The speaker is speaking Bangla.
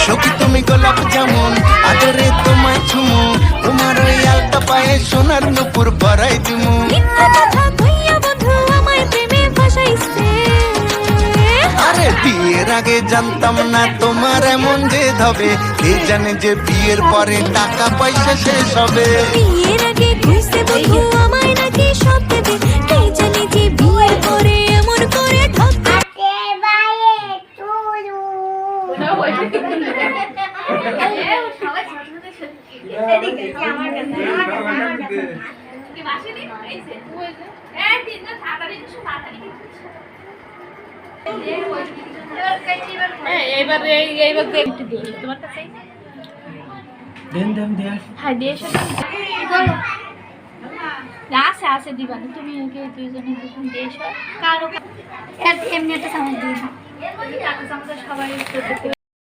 সখী তুমি গোলাপ জামুন, আদরে তোমায় চুমু, তোমার ওই আলতা পায়ে সোনার নুপুর ভরাই দিমু। মিথ্যা কথা কইয়া বন্ধু আমায় প্রেমে ফাঁসাইছে। আরে বিয়ের আগে জানতাম না তোমার এমন জেদ হবে, কে জানে যে বিয়ের পরে টাকা পয়সা শেষ হবে। বিয়ের আগে কইছে বন্ধু আমায় নাকি সব দেবে, কে জানে যে বিয়ের পরে এমন করে ঠকবে। আছে আছে দিবা না তুমি ওকে দুইজনে দুজন দিয়ে এসো। কারো এমনি একটা সামনে দিয়ে সবাই